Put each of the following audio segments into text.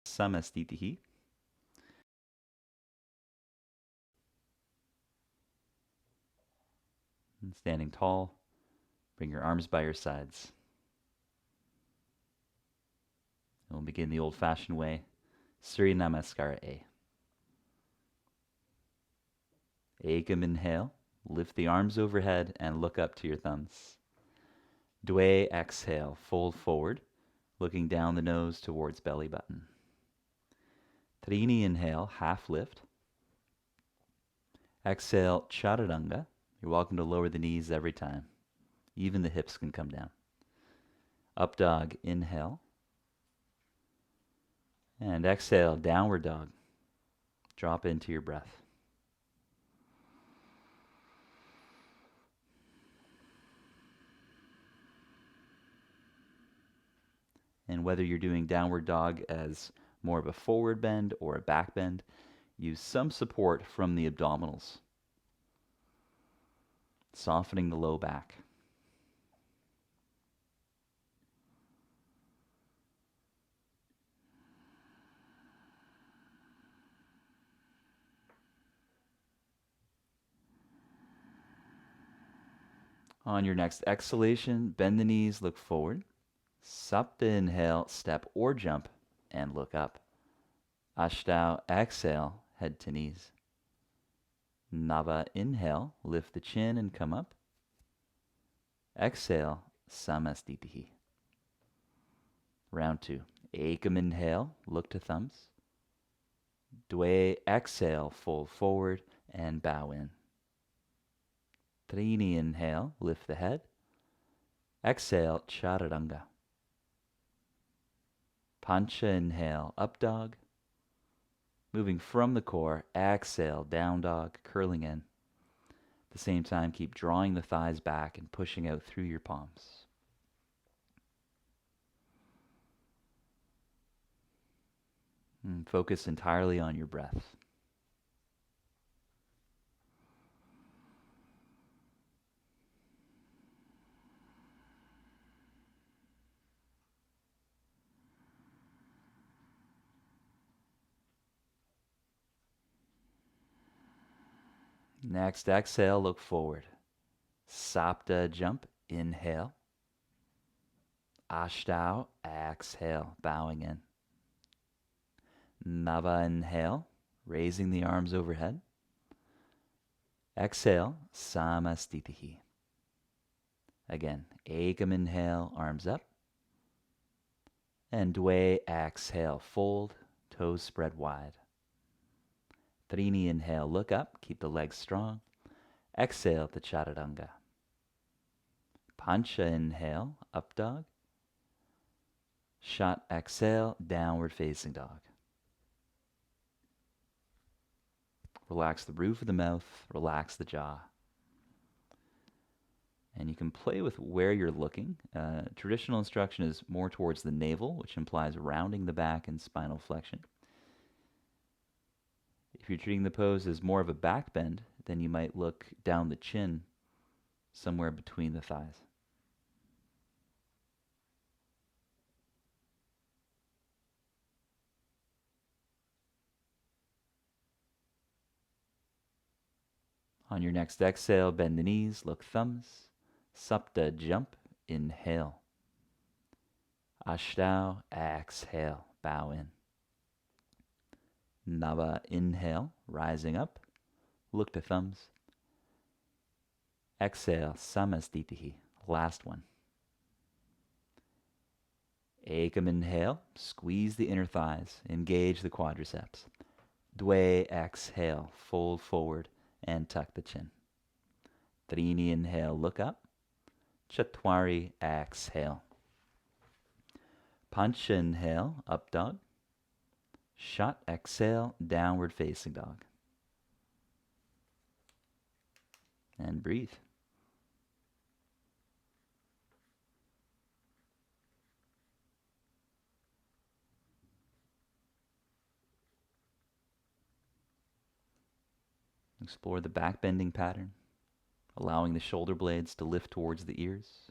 Samastitihi. And standing tall, bring your arms by your sides. And we'll begin the old-fashioned way, Surya Namaskara A. Ekam inhale, lift the arms overhead and look up to your thumbs. Dwe exhale, fold forward, looking down the nose towards belly button. Trini inhale, half lift. Exhale, chaturanga. You're welcome to lower the knees every time. Even the hips can come down. Up dog, inhale. And exhale, downward dog. Drop into your breath. And whether you're doing downward dog as more of a forward bend or a back bend, use some support from the abdominals, softening the low back. On your next exhalation, bend the knees, look forward. Sapta inhale, step or jump, and look up. Ashtanga, exhale, head to knees. Nava, inhale, lift the chin and come up. Exhale, Samastitihi. Round 2. Ekam inhale, look to thumbs. Dwe, exhale, fold forward and bow in. Trini, inhale, lift the head. Exhale, chaturanga. Pancha, inhale, up dog. Moving from the core, exhale, down dog, curling in. At the same time, keep drawing the thighs back and pushing out through your palms. And focus entirely on your breath. Next, exhale, look forward. Sapta, jump, inhale. Ashtanga, exhale, bowing in. Nava, inhale, raising the arms overhead. Exhale, Samastitihi. Again, Ekam inhale, arms up. And Dwe, exhale, fold, toes spread wide. Trini, inhale, look up, keep the legs strong. Exhale to chaturanga. Pancha, inhale, up dog. Shat, exhale, downward facing dog. Relax the roof of the mouth, relax the jaw. And you can play with where you're looking. Traditional instruction is more towards the navel, which implies rounding the back and spinal flexion. If you're treating the pose as more of a back bend, then you might look down the chin somewhere between the thighs. On your next exhale, bend the knees, look thumbs. Sapta, jump, inhale. Ashtanga, exhale, bow in. Nava, inhale, rising up, look to thumbs. Exhale, Samastitihi, last one. Ekam inhale, squeeze the inner thighs, engage the quadriceps. Dwe, exhale, fold forward and tuck the chin. Trini, inhale, look up. Chatwari, exhale. Pancha, inhale, up dog. Shat, exhale, downward facing dog. And breathe. Explore the back bending pattern, allowing the shoulder blades to lift towards the ears.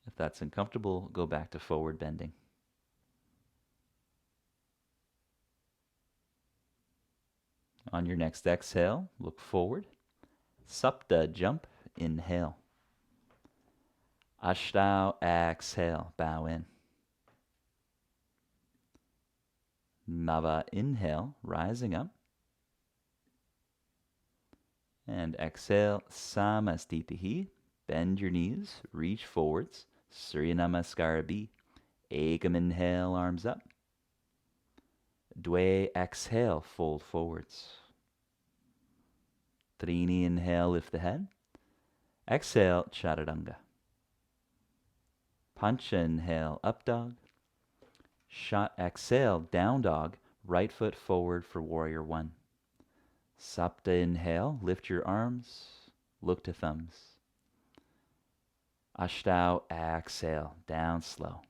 If that's uncomfortable, go back to forward bending. On your next exhale, look forward. Sapta, jump, inhale. Ashtau, exhale, bow in. Nava, inhale, rising up. And exhale, Samastitihi, bend your knees, reach forwards. Surya Namaskara B. Ekam, inhale, arms up. Dwe, exhale, fold forwards. Trini, inhale, lift the head. Exhale, Chaturanga. Pancha, inhale, up dog. Shot, exhale, down dog. Right foot forward for warrior one. Sapta, inhale, lift your arms, look to thumbs. Ashtau, exhale, down slow.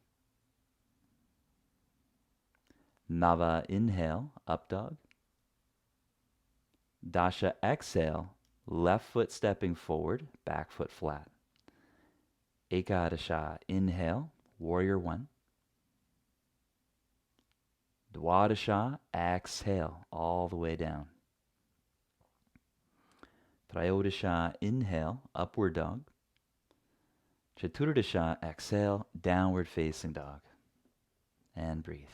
Nava, inhale, up dog. Dasha, exhale, left foot stepping forward, back foot flat. Ekadasha, inhale, warrior one. Dwadasha, exhale, all the way down. Trayodasha, inhale, upward dog. Chaturdasha, exhale, downward facing dog. And breathe.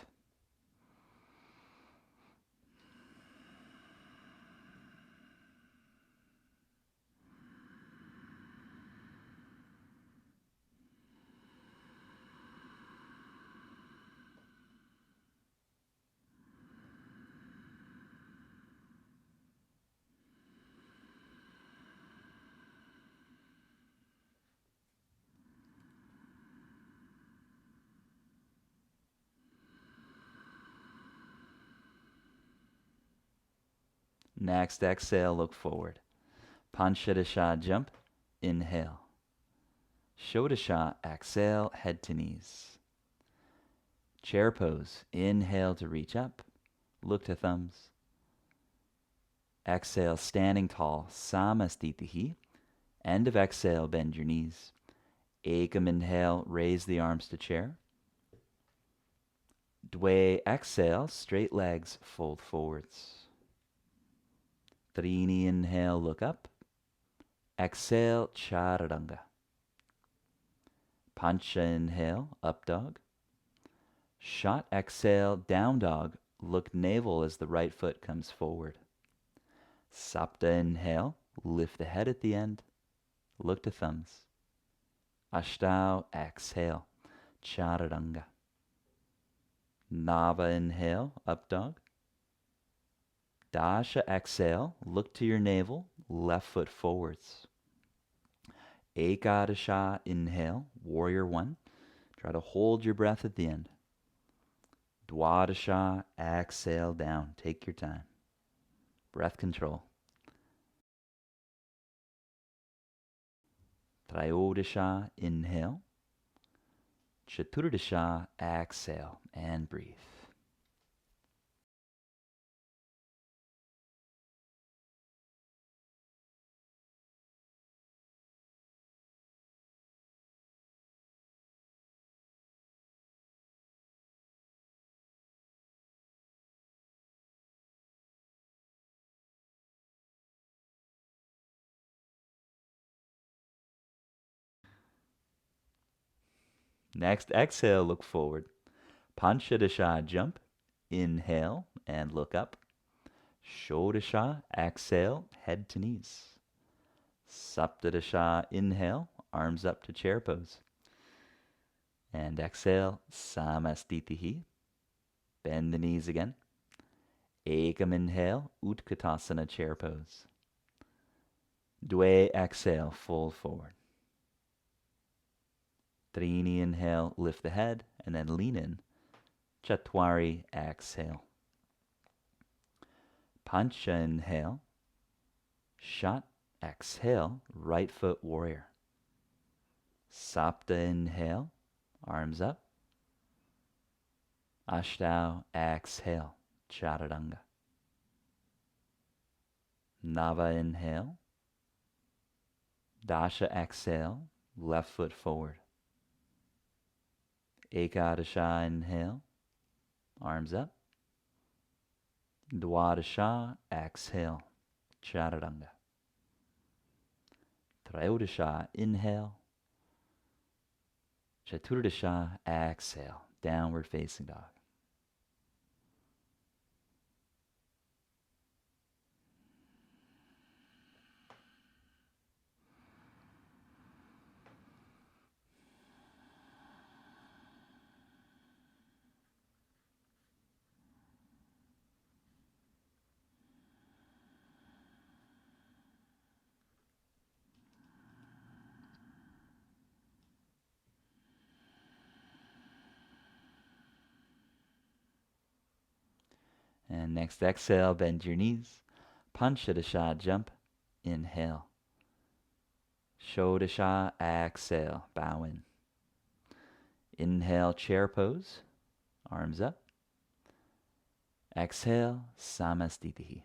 Next exhale, look forward. Panchadasha, jump, inhale. Shodasha, exhale, head to knees. Chair pose, inhale to reach up, look to thumbs. Exhale, standing tall, Samastitihi. End of exhale, bend your knees. Ekam, inhale, raise the arms to chair. Dwe, exhale, straight legs, fold forwards. Trini, inhale, look up. Exhale, Chaturanga. Pancha, inhale, up dog. Shot, exhale, down dog. Look navel as the right foot comes forward. Sapta, inhale, lift the head at the end. Look to thumbs. Ashtau, exhale, Chaturanga. Nava, inhale, up dog. Dasha, exhale, look to your navel, left foot forwards. Ekadasha, inhale, warrior one. Try to hold your breath at the end. Dwadasha, exhale down. Take your time. Breath control. Trayodasha, inhale. Chaturdasha, exhale, and breathe. Next exhale, look forward. Panchadasha, jump. Inhale and look up. Shodasha, exhale, head to knees. Saptadasha, inhale, arms up to chair pose. And exhale, Samastitihi. Bend the knees again. Ekam, inhale, Utkatasana, chair pose. Dwe, exhale, fold forward. Trini, inhale, lift the head, and then lean in. Chatwari, exhale. Pancha, inhale. Shat, exhale, right foot warrior. Sapta, inhale, arms up. Ashtau, exhale, Chaturanga. Nava, inhale. Dasha, exhale, left foot forward. Ekadasha, inhale, arms up. Dwadasha, exhale, Chaturanga. Trayodasha, inhale. Chaturdasha, exhale, downward facing dog. And next exhale, bend your knees. Panchadasha, jump. Inhale. Shodasha, exhale, bow in. Inhale, chair pose, arms up. Exhale, Samastitihi.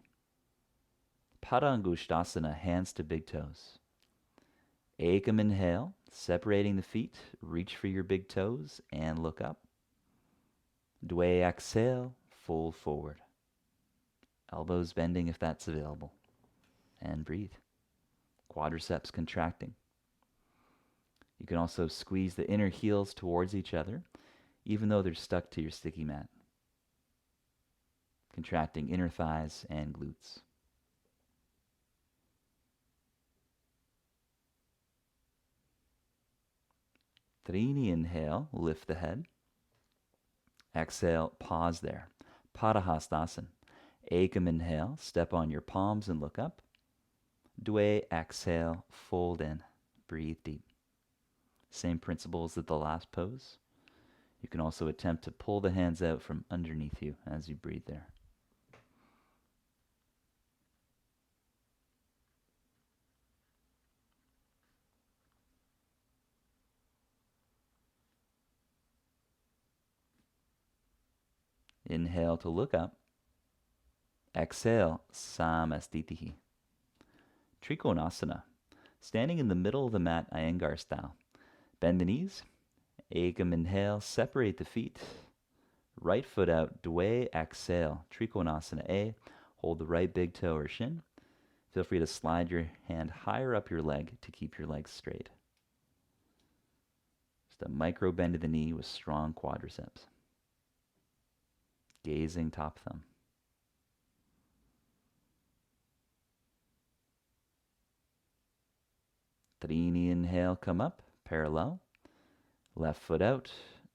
Padangusthasana, hands to big toes. Ekam inhale, separating the feet, reach for your big toes and look up. Dwe exhale, fold forward. Elbows bending if that's available. And breathe. Quadriceps contracting. You can also squeeze the inner heels towards each other, even though they're stuck to your sticky mat. Contracting inner thighs and glutes. Dynie inhale, lift the head. Exhale, pause there. Padahastasana. Ekam inhale, step on your palms and look up. Dwe exhale, fold in. Breathe deep. Same principles as the last pose. You can also attempt to pull the hands out from underneath you as you breathe there. Inhale to look up. Exhale, Samastitihi. Trikonasana. Standing in the middle of the mat, Iyengar style. Bend the knees. Ekam inhale, separate the feet. Right foot out, Dwe exhale. Trikonasana A. Hold the right big toe or shin. Feel free to slide your hand higher up your leg to keep your legs straight. Just a micro bend of the knee with strong quadriceps. Gazing top thumb. Dynie inhale, come up, parallel. Left foot out,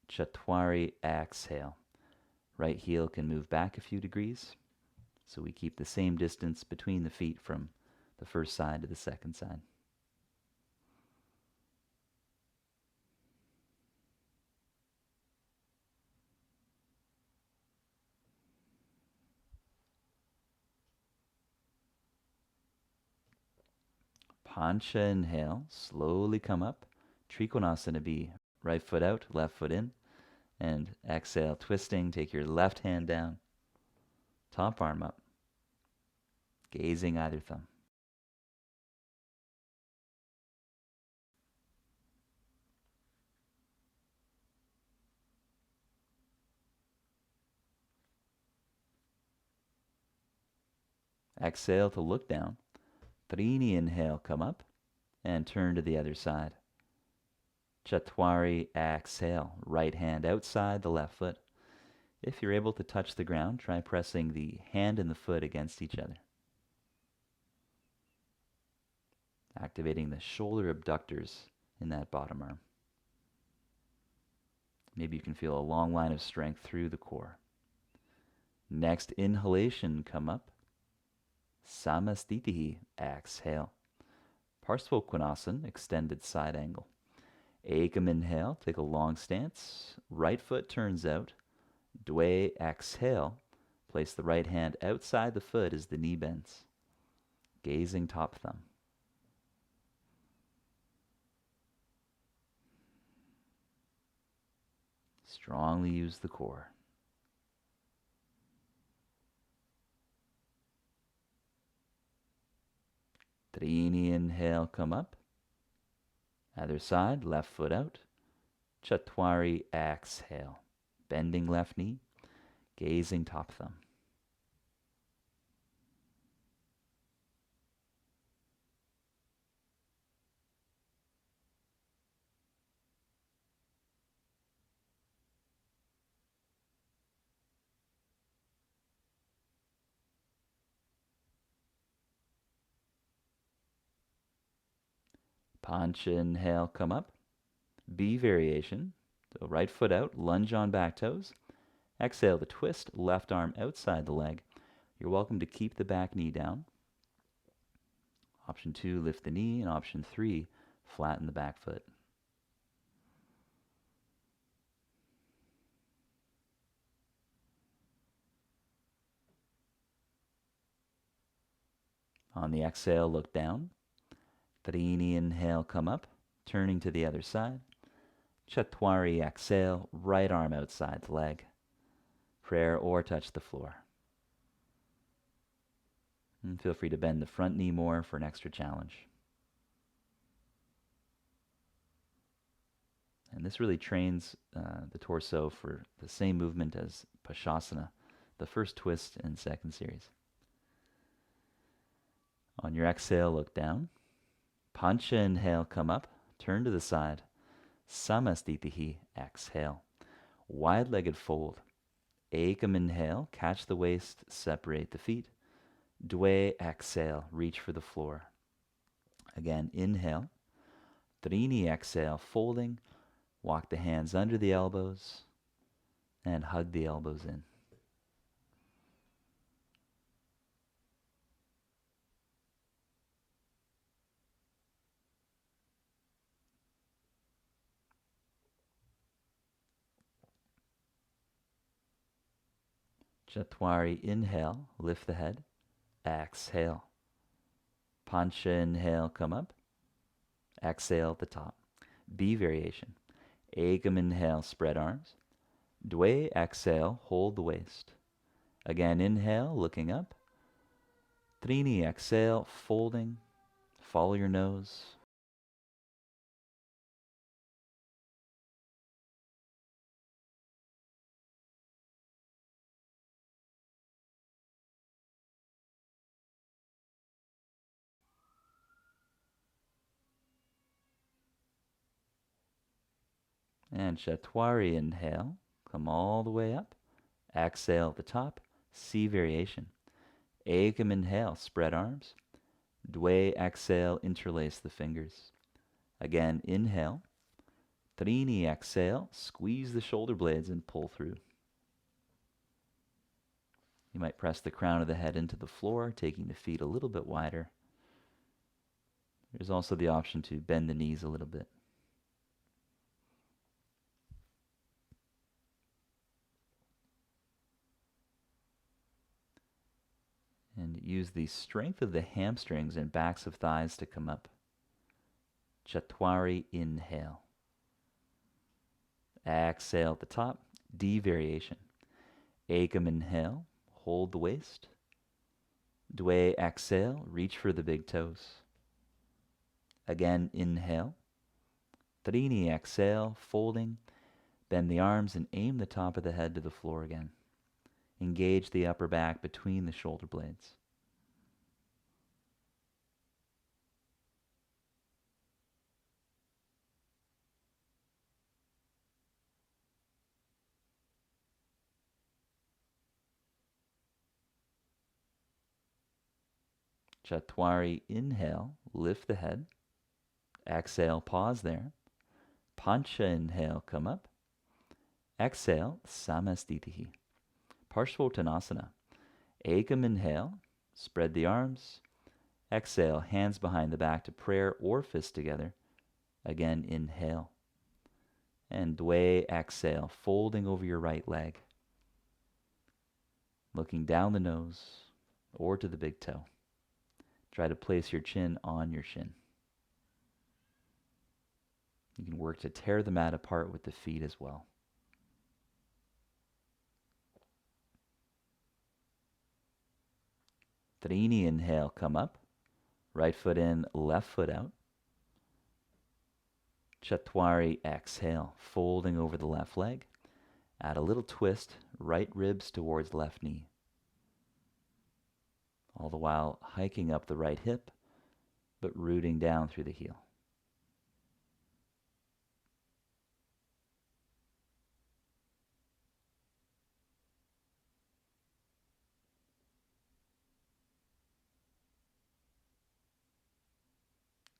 Chatwari exhale. Right heel can move back a few degrees, so we keep the same distance between the feet from the first side to the second side. Pancha inhale, slowly come up. Trikonasana B, right foot out, left foot in. And exhale, twisting, take your left hand down. Top arm up. Gazing either thumb. Exhale to look down. Dynie inhale, come up. And turn to the other side. Chatwari exhale. Right hand outside the left foot. If you're able to touch the ground, try pressing the hand and the foot against each other. Activating the shoulder abductors in that bottom arm. Maybe you can feel a long line of strength through the core. Next inhalation, come up. Samastitihi, exhale. Parsvokkonasana, extended side angle. Ekam inhale, take a long stance. Right foot turns out. Dwe exhale. Place the right hand outside the foot as the knee bends. Gazing top thumb. Strongly use the core. Dynie inhale, come up. Other side, left foot out. Chatwari exhale. Bending left knee. Gazing top thumb. Pancha inhale, come up. B variation. So right foot out, lunge on back toes. Exhale to twist, left arm outside the leg. You're welcome to keep the back knee down. Option 2, lift the knee. And option 3, flatten the back foot. On the exhale, look down. Dynie inhale, come up. Turning to the other side. Chatwari exhale, right arm outside the leg. Prayer or touch the floor. And feel free to bend the front knee more for an extra challenge. And this really trains the torso for the same movement as Bakasana, the first twist in second series. On your exhale, look down. Pancha inhale, come up. Turn to the side. Samastitihi, exhale. Wide-legged fold. Ekam inhale, catch the waist, separate the feet. Dwe exhale, reach for the floor. Again, inhale. Dynie exhale, folding. Walk the hands under the elbows and hug the elbows in. Chatwari inhale, lift the head. Exhale. Pancha inhale, come up. Exhale at the top. B variation. Ekam inhale, spread arms. Dwe exhale, hold the waist. Again, inhale, looking up. Dynie exhale, folding. Follow your nose. And Chatwari inhale, come all the way up. Exhale at the top, C variation. Ekam inhale, spread arms. Dwe exhale, interlace the fingers. Again, inhale. Dynie exhale, squeeze the shoulder blades and pull through. You might press the crown of the head into the floor, taking the feet a little bit wider. There's also the option to bend the knees a little bit. And use the strength of the hamstrings and backs of thighs to come up. Chatwari inhale. Exhale at the top, D variation. Ekam inhale, hold the waist. Dwe exhale, reach for the big toes. Again, inhale. Dynie exhale, folding. Bend the arms and aim the top of the head to the floor again. Engage the upper back between the shoulder blades. Chatwari inhale, lift the head. Exhale, pause there. Pancha inhale, come up. Exhale, Samastitihi. Parshvottanasana. Ekam inhale, spread the arms. Exhale, hands behind the back to prayer or fist together. Again, inhale. And Dwe exhale, folding over your right leg. Looking down the nose or to the big toe. Try to place your chin on your shin. You can work to tear the mat apart with the feet as well. Dynie inhale, come up. Right foot in, left foot out. Chatwari exhale, folding over the left leg. Add a little twist, right ribs towards left knee. All the while hiking up the right hip, but rooting down through the heel.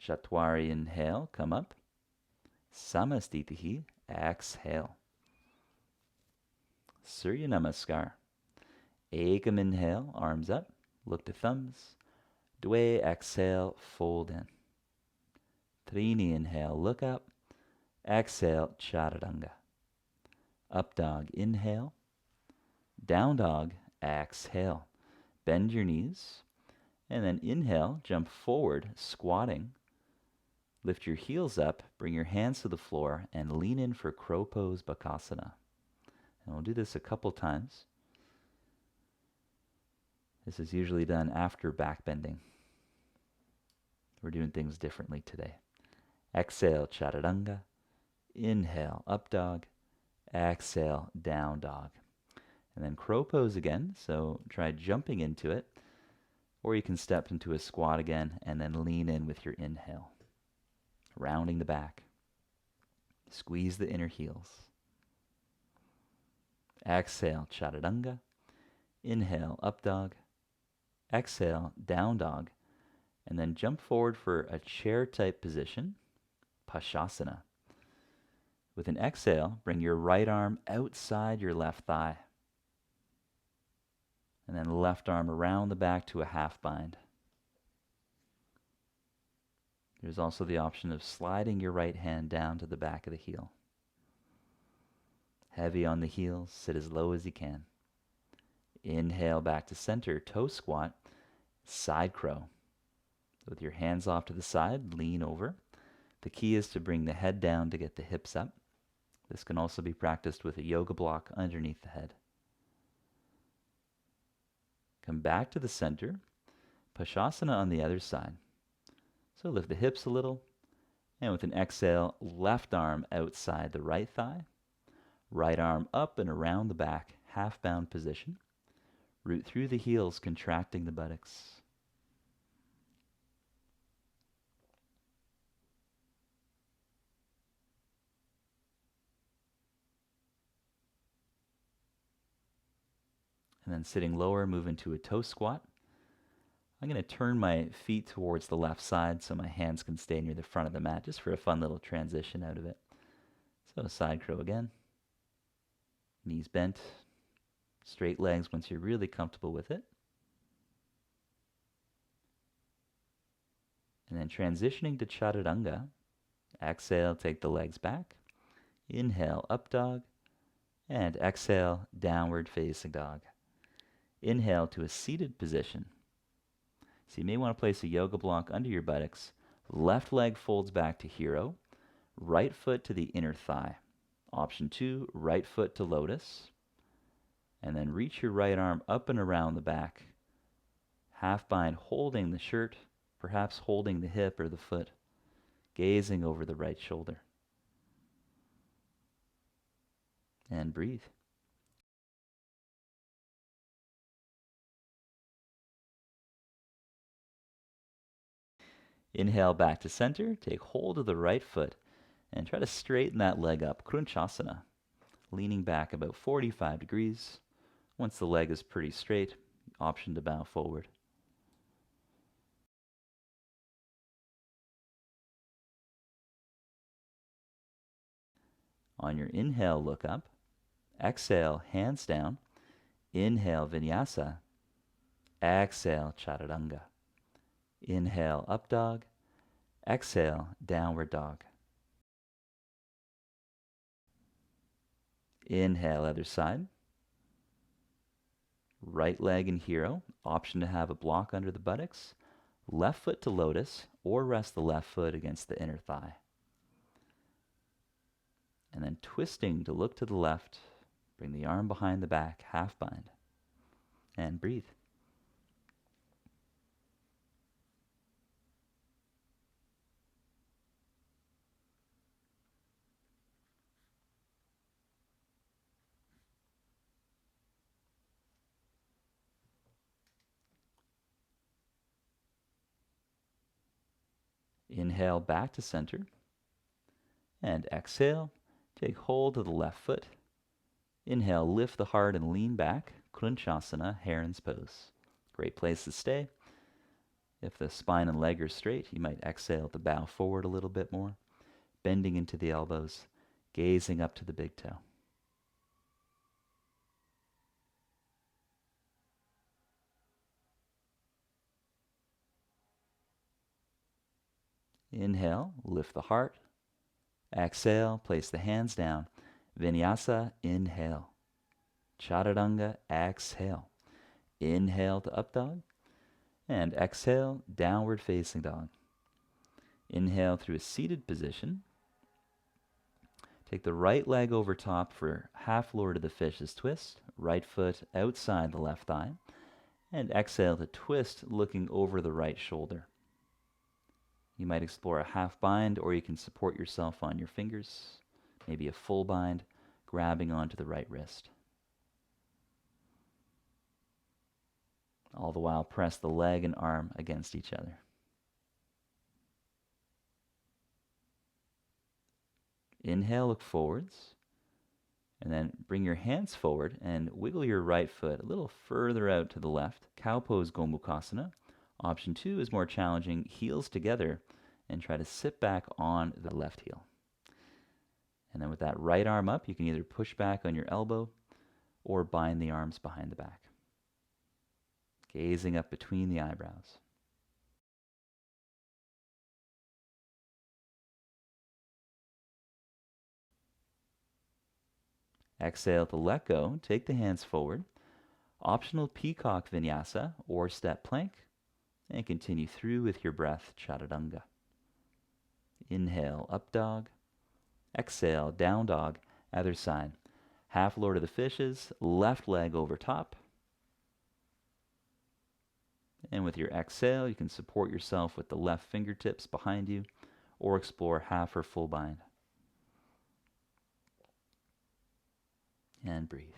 Chatwari, inhale, come up. Samastitihi, exhale. Surya Namaskar. Ekam, inhale, arms up, look to thumbs. Dwe, exhale, fold in. Trini, inhale, look up. Exhale, Chaturanga. Up dog, inhale. Down dog, exhale. Bend your knees. And then inhale, jump forward, squatting. Lift your heels up, bring your hands to the floor, and lean in for Crow Pose, Bakasana. And we'll do this a couple times. This is usually done after backbending. We're doing things differently today. Exhale, Chaturanga. Inhale, up dog. Exhale, down dog. And then Crow Pose again, so try jumping into it. Or you can step into a squat again and then lean in with your inhale. Rounding the back. Squeeze the inner heels. Exhale, Chaturanga. Inhale, up dog. Exhale, down dog. And then jump forward for a chair-type position, Bakasana. With an exhale, bring your right arm outside your left thigh. And then left arm around the back to a half bind. There's also the option of sliding your right hand down to the back of the heel. Heavy on the heels, sit as low as you can. Inhale back to center, toe squat, side crow. With your hands off to the side, lean over. The key is to bring the head down to get the hips up. This can also be practiced with a yoga block underneath the head. Come back to the center. Bakasana on the other side. So lift the hips a little. And with an exhale, left arm outside the right thigh. Right arm up and around the back, half bound position. Root through the heels, contracting the buttocks. And then sitting lower, move into a toe squat. I'm going to turn my feet towards the left side so my hands can stay near the front of the mat, just for a fun little transition out of it. So side crow again. Knees bent. Straight legs once you're really comfortable with it. And then transitioning to Chaturanga. Exhale, take the legs back. Inhale, up dog. And exhale, downward facing dog. Inhale to a seated position. So you may want to place a yoga block under your buttocks. Left leg folds back to hero. Right foot to the inner thigh. Option 2, right foot to lotus. And then reach your right arm up and around the back. Half bind, holding the shirt, perhaps holding the hip or the foot. Gazing over the right shoulder. And breathe. Inhale back to center, take hold of the right foot, and try to straighten that leg up, Crunchasana, leaning back about 45 degrees. Once the leg is pretty straight, option to bow forward. On your inhale, look up. Exhale, hands down. Inhale, Vinyasa. Exhale, Chaturanga. Inhale, up dog. Exhale, downward dog. Inhale, other side. Right leg in hero. Option to have a block under the buttocks. Left foot to lotus, or rest the left foot against the inner thigh. And then twisting to look to the left. Bring the arm behind the back, half bind. And breathe. Inhale back to center. And exhale, take hold of the left foot. Inhale, lift the heart and lean back. Crunchasana, Heron's Pose. Great place to stay. If the spine and leg are straight, you might exhale to bow forward a little bit more, bending into the elbows, gazing up to the big toe. Inhale, lift the heart. Exhale, place the hands down. Vinyasa, inhale. Chaturanga, exhale. Inhale to up dog. And exhale, downward facing dog. Inhale through a seated position. Take the right leg over top for half lower to the fish's twist. Right foot outside the left thigh. And exhale to twist, looking over the right shoulder. You might explore a half bind, or you can support yourself on your fingers. Maybe a full bind, grabbing onto the right wrist. All the while, press the leg and arm against each other. Inhale, look forwards. And then bring your hands forward and wiggle your right foot a little further out to the left. Cow pose, Gomukhasana. Option 2 is more challenging. Heels together and try to sit back on the left heel. And then with that right arm up, you can either push back on your elbow or bind the arms behind the back. Gazing up between the eyebrows. Exhale to let go. Take the hands forward. Optional peacock vinyasa or step plank. And continue through with your breath, chaturanga. Inhale, up dog. Exhale, down dog, other side. Half lower to the fishes, left leg over top. And with your exhale, you can support yourself with the left fingertips behind you or explore half or full bind. And breathe.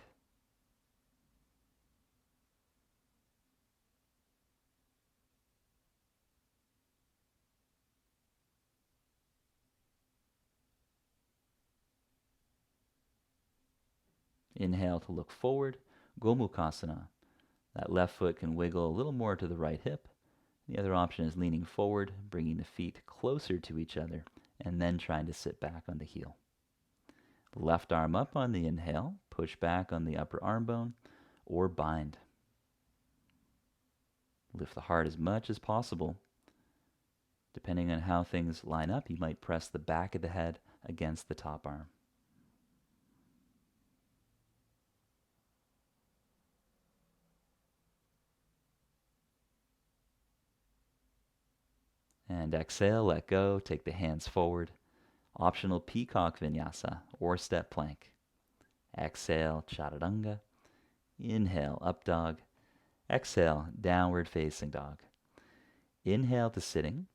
Inhale to look forward, Gomukhasana. That left foot can wiggle a little more to the right hip. The other option is leaning forward, bringing the feet closer to each other, and then trying to sit back on the heel. Left arm up on the inhale, push back on the upper arm bone, or bind. Lift the heart as much as possible. Depending on how things line up, you might press the back of the head against the top arm. And exhale, let go, take the hands forward. Optional peacock vinyasa or step plank. Exhale, chaturanga. Inhale, up dog. Exhale, downward facing dog. Inhale to sitting.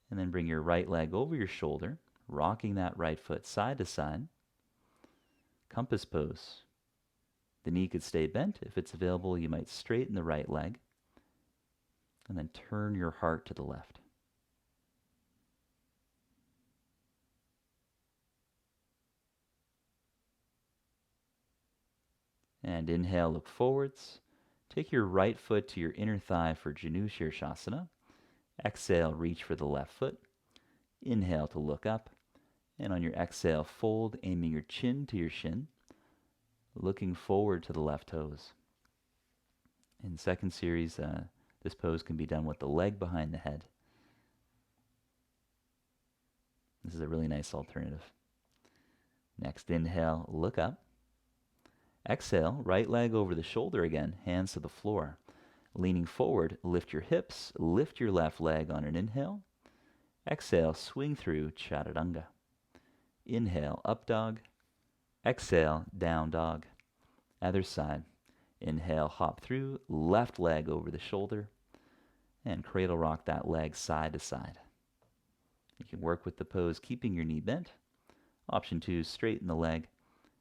And then bring your right leg over your shoulder, rocking that right foot side to side. Compass pose. The knee could stay bent. If it's available, you might straighten the right leg. And then turn your heart to the left. And inhale, look forwards. Take your right foot to your inner thigh for Janu Shirshasana. Exhale, reach for the left foot. Inhale to look up. And on your exhale, fold, aiming your chin to your shin. Looking forward to the left toes. In second series, this pose can be done with the leg behind the head. This is a really nice alternative. Next, inhale, look up. Exhale, right leg over the shoulder again, hands to the floor. Leaning forward, lift your hips, lift your left leg on an inhale. Exhale, swing through chaturanga. Inhale, up dog. Exhale, down dog. Other side. Inhale, hop through, left leg over the shoulder, and cradle rock that leg side to side. You can work with the pose keeping your knee bent. Option 2, straighten the leg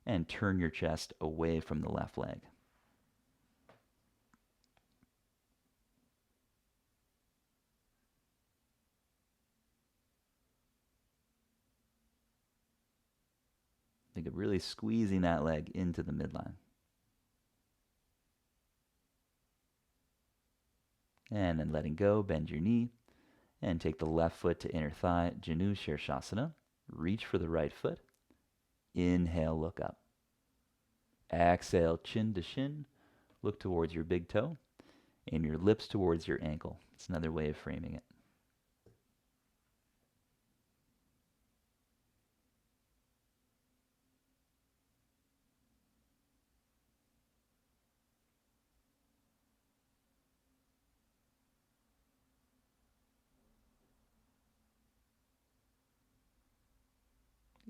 and turn your chest away from the left leg. Think of really squeezing that leg into the midline. And then letting go, bend your knee. And take the left foot to inner thigh, Janu Shirshasana. Reach for the right foot. Inhale, look up. Exhale, chin to shin. Look towards your big toe. Aim your lips towards your ankle. It's another way of framing it.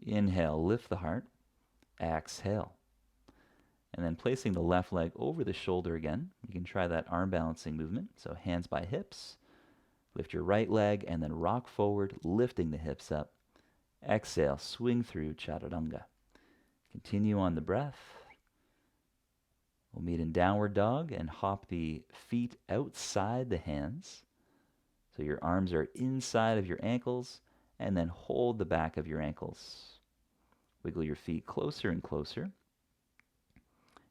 Inhale, lift the heart. Exhale. And then placing the left leg over the shoulder again. You can try that arm balancing movement. So hands by hips. Lift your right leg and then rock forward, lifting the hips up. Exhale, swing through Chaturanga. Continue on the breath. We'll meet in downward dog and hop the feet outside the hands. So your arms are inside of your ankles, and then hold the back of your ankles. Wiggle your feet closer and closer.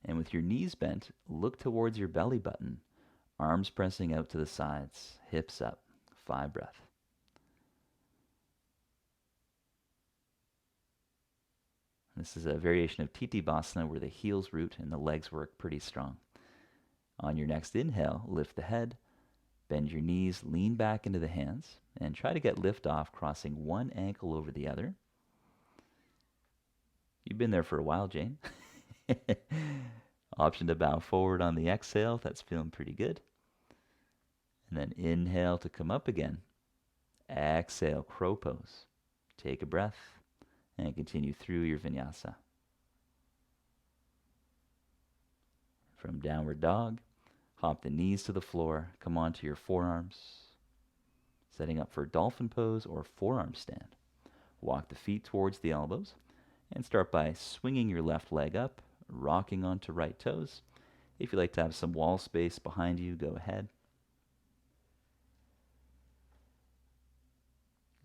And with your knees bent, look towards your belly button. Arms pressing out to the sides, hips up. 5 breaths. This is a variation of Titi-Basana where the heels root and the legs work pretty strong. On your next inhale, lift the head, bend your knees, lean back into the hands, and try to get lift off, crossing one ankle over the other. You've been there for a while, Jane. Option to bow forward on the exhale. That's feeling pretty good. And then inhale to come up again. Exhale, crow pose. Take a breath and continue through your vinyasa. From downward dog, hop the knees to the floor, come onto your forearms, setting up for dolphin pose or forearm stand. Walk the feet towards the elbows and start by swinging your left leg up, rocking onto right toes. If you like to have some wall space behind you, go ahead.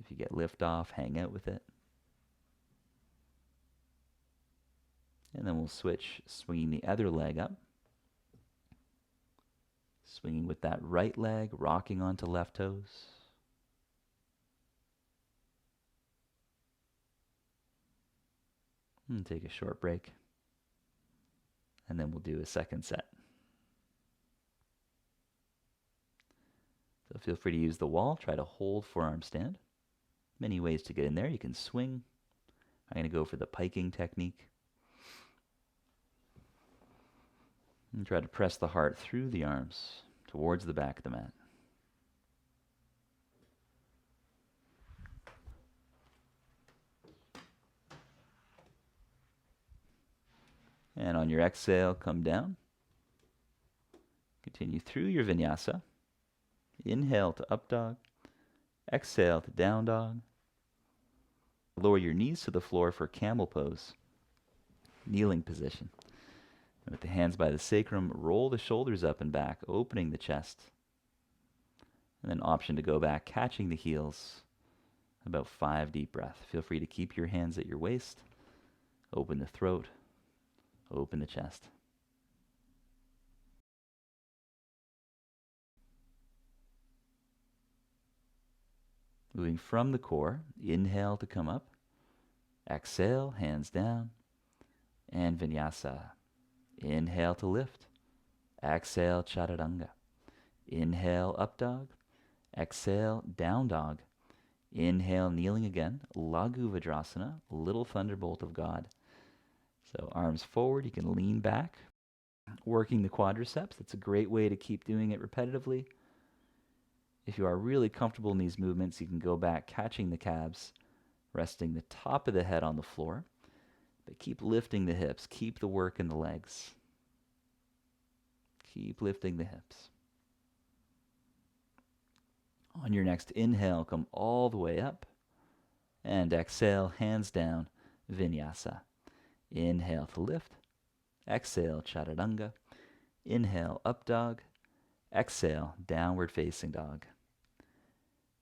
If you get lift off, hang out with it. And then we'll switch, swinging the other leg up. Swinging with that right leg, rocking onto left toes. And take a short break. And then we'll do a second set. So feel free to use the wall. Try to hold forearm stand. Many ways to get in there. You can swing. I'm going to go for the piking technique. And try to press the heart through the arms towards the back of the mat. And on your exhale, come down. Continue through your vinyasa. Inhale to up dog. Exhale to down dog. Lower your knees to the floor for camel pose. Kneeling position. And with the hands by the sacrum, roll the shoulders up and back, opening the chest. And then option to go back, catching the heels. About 5 deep breaths. Feel free to keep your hands at your waist. Open the throat. Open the chest. Moving from the core, inhale to come up. Exhale, hands down. And vinyasa. Inhale to lift. Exhale, chaturanga. Inhale, up dog. Exhale, down dog. Inhale, kneeling again. Laghu Vajrasana, little thunderbolt of God. So arms forward, you can lean back, working the quadriceps. That's a great way to keep doing it repetitively. If you are really comfortable in these movements, you can go back, catching the calves, resting the top of the head on the floor. But keep lifting the hips. Keep the work in the legs. Keep lifting the hips. On your next inhale, come all the way up. And exhale, hands down, vinyasa. Inhale to lift. Exhale, chaturanga. Inhale, up dog. Exhale, downward facing dog.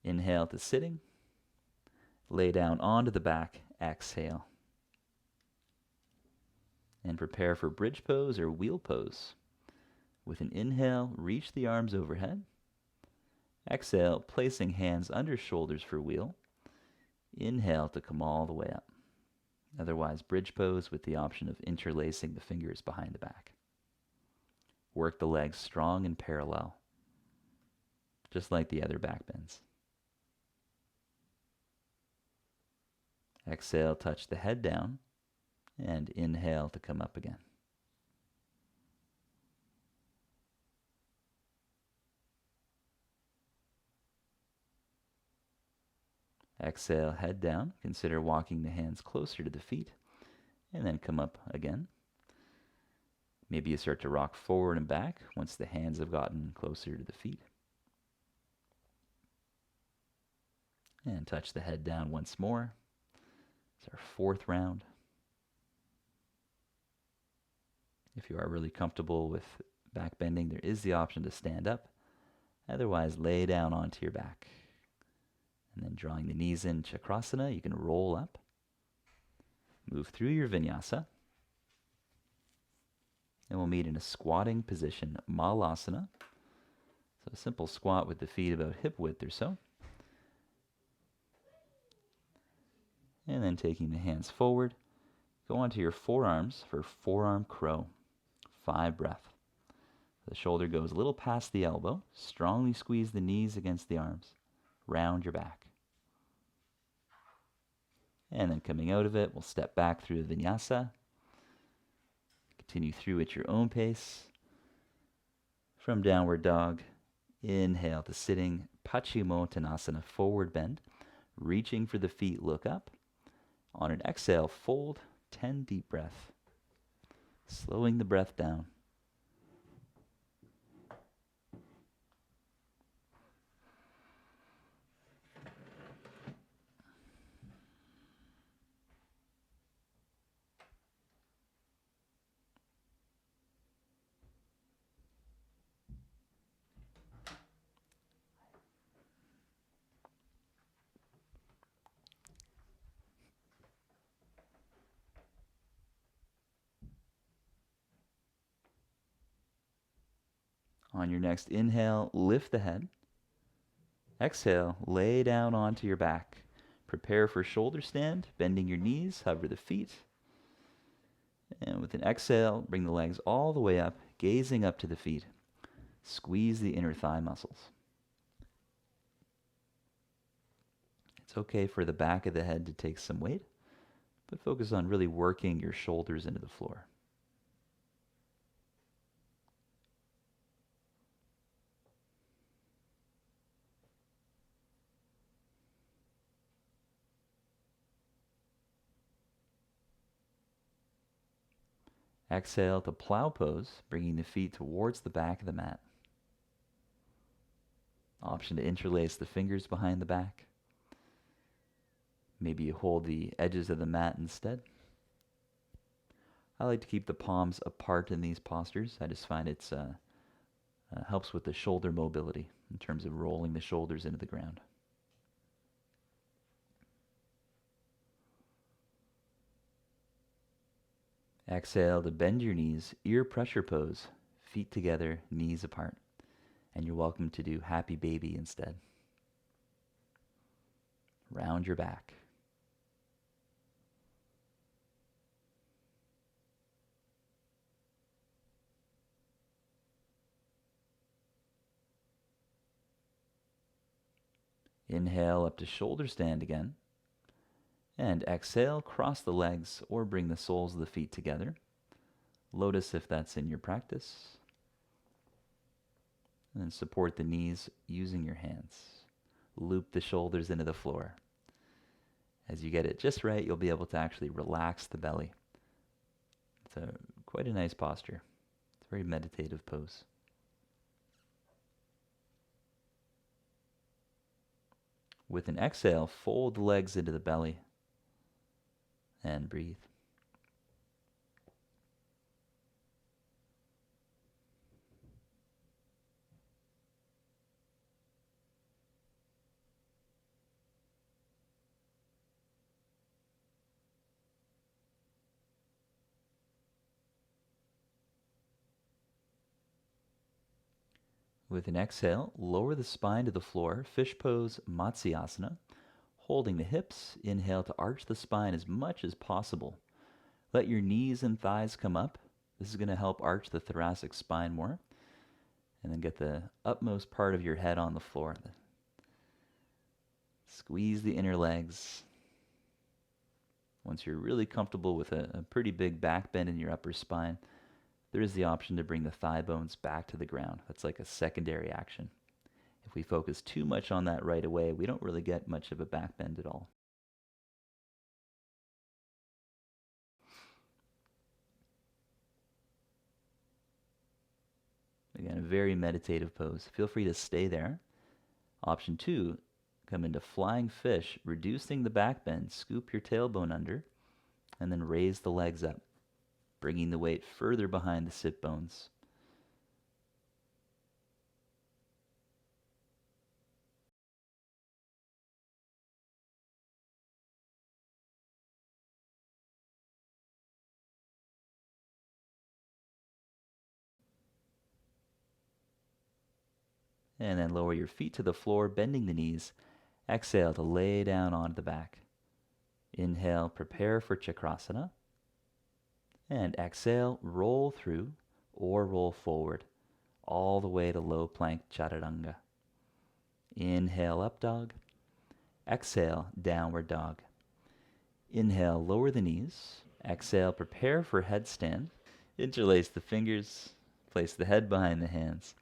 Inhale to sitting. Lay down onto the back. Exhale. And prepare for bridge pose or wheel pose. With an inhale, reach the arms overhead. Exhale, placing hands under shoulders for wheel. Inhale to come all the way up. Otherwise, bridge pose with the option of interlacing the fingers behind the back. Work the legs strong and parallel, just like the other back bends. Exhale, touch the head down, and inhale to come up again. Exhale, head down. Consider walking the hands closer to the feet, and then come up again. Maybe you start to rock forward and back once the hands have gotten closer to the feet. And touch the head down once more. It's our fourth round. If you are really comfortable with back bending, there is the option to stand up. Otherwise, lay down onto your back. And then drawing the knees in Chakrasana, you can roll up. Move through your vinyasa. And we'll meet in a squatting position, Malasana. So a simple squat with the feet about hip width or so. And then taking the hands forward, go onto your forearms for forearm crow. 5 breath. The shoulder goes a little past the elbow. Strongly squeeze the knees against the arms. Round your back. And then coming out of it, we'll step back through the vinyasa. Continue through at your own pace. From downward dog, inhale to sitting Paschimottanasana, forward bend. Reaching for the feet, look up. On an exhale, fold, 10 deep breath. Slowing the breath down. On your next inhale, lift the head. Exhale, lay down onto your back. Prepare for shoulder stand, bending your knees, hover the feet. And with an exhale, bring the legs all the way up, gazing up to the feet. Squeeze the inner thigh muscles. It's okay for the back of the head to take some weight, but focus on really working your shoulders into the floor. Exhale to plow pose, bringing the feet towards the back of the mat. Option to interlace the fingers behind the back. Maybe you hold the edges of the mat instead. I like to keep the palms apart in these postures. I just find it helps with the shoulder mobility in terms of rolling the shoulders into the ground. Exhale to bend your knees, ear pressure pose, feet together, knees apart. And you're welcome to do happy baby instead. Round your back. Inhale up to shoulder stand again. And exhale, cross the legs or bring the soles of the feet together. Lotus if that's in your practice. And then support the knees using your hands. Loop the shoulders into the floor. As you get it just right, you'll be able to actually relax the belly. It's quite a nice posture. It's a very meditative pose. With an exhale, fold the legs into the belly and breathe. With an exhale, lower the spine to the floor, fish pose, Matsyasana. Holding the hips, inhale to arch the spine as much as possible. Let your knees and thighs come up. This is going to help arch the thoracic spine more. And then get the upmost part of your head on the floor. Squeeze the inner legs. Once you're really comfortable with a pretty big back bend in your upper spine, there is the option to bring the thigh bones back to the ground. That's like a secondary action. If we focus too much on that right away, we don't really get much of a back bend at all. Again, a very meditative pose. Feel free to stay there. Option 2, come into flying fish, reducing the back bend. Scoop your tailbone under, and then raise the legs up, bringing the weight further behind the sit bones. And then lower your feet to the floor, bending the knees. Exhale to lay down onto the back. Inhale, prepare for Chakrasana. And exhale, roll through or roll forward, all the way to low plank Chaturanga. Inhale, up dog. Exhale, downward dog. Inhale, lower the knees. Exhale, prepare for headstand. Interlace the fingers, place the head behind the hands.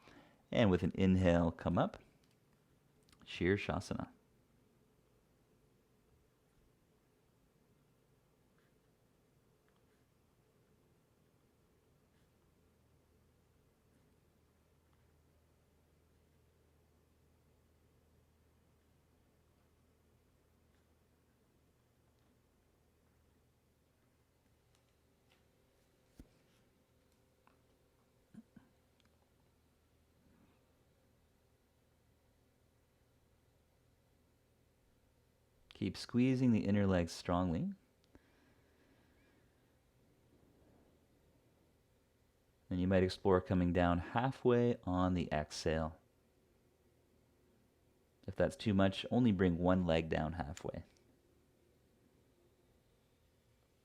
And with an inhale, come up. Shirshasana. Keep squeezing the inner legs strongly. And you might explore coming down halfway on the exhale. If that's too much, only bring one leg down halfway.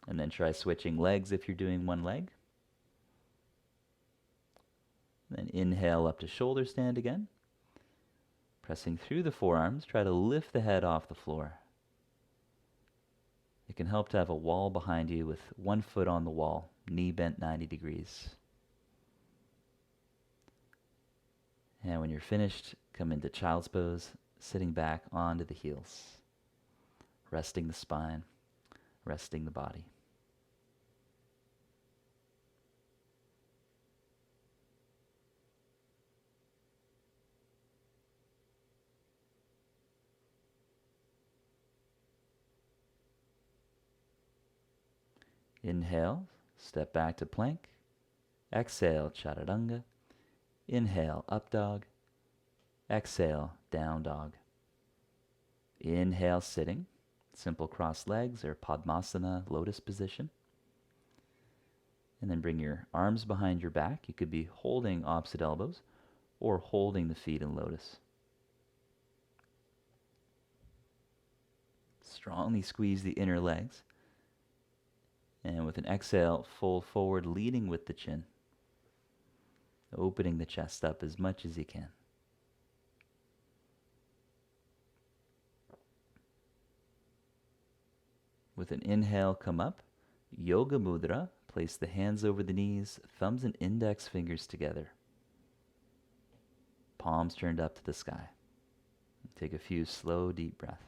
And then try switching legs if you're doing one leg. Then inhale up to shoulder stand again. Pressing through the forearms, try to lift the head off the floor. It can help to have a wall behind you with one foot on the wall, knee bent 90 degrees. And when you're finished, come into child's pose, sitting back onto the heels. Resting the spine, resting the body. Inhale, step back to plank. Exhale, Chaturanga. Inhale, up dog. Exhale, down dog. Inhale, sitting. Simple crossed legs or Padmasana, lotus position. And then bring your arms behind your back. You could be holding opposite elbows or holding the feet in lotus. Strongly squeeze the inner legs. And with an exhale, fold forward, leading with the chin. Opening the chest up as much as you can. With an inhale, come up. Yoga Mudra. Place the hands over the knees, thumbs and index fingers together. Palms turned up to the sky. Take a few slow, deep breaths.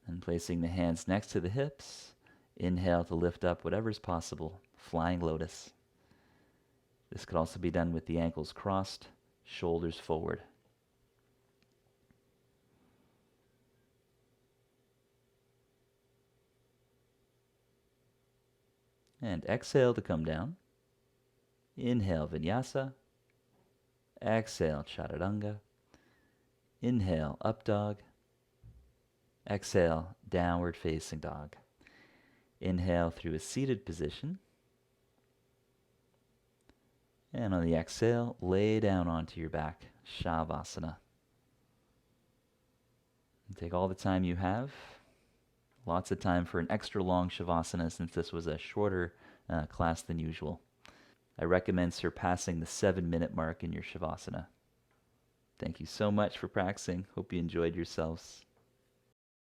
And placing the hands next to the hips, inhale to lift up whatever's possible, flying lotus. This could also be done with the ankles crossed, shoulders forward. And exhale to come down. Inhale, vinyasa. Exhale, Chaturanga. Inhale, up dog. Exhale, downward facing dog. Inhale through a seated position. And on the exhale, lay down onto your back, Shavasana. And take all the time you have. Lots of time for an extra long Shavasana since this was a shorter class than usual. I recommend surpassing the 7-minute mark in your Shavasana. Thank you so much for practicing. Hope you enjoyed yourselves.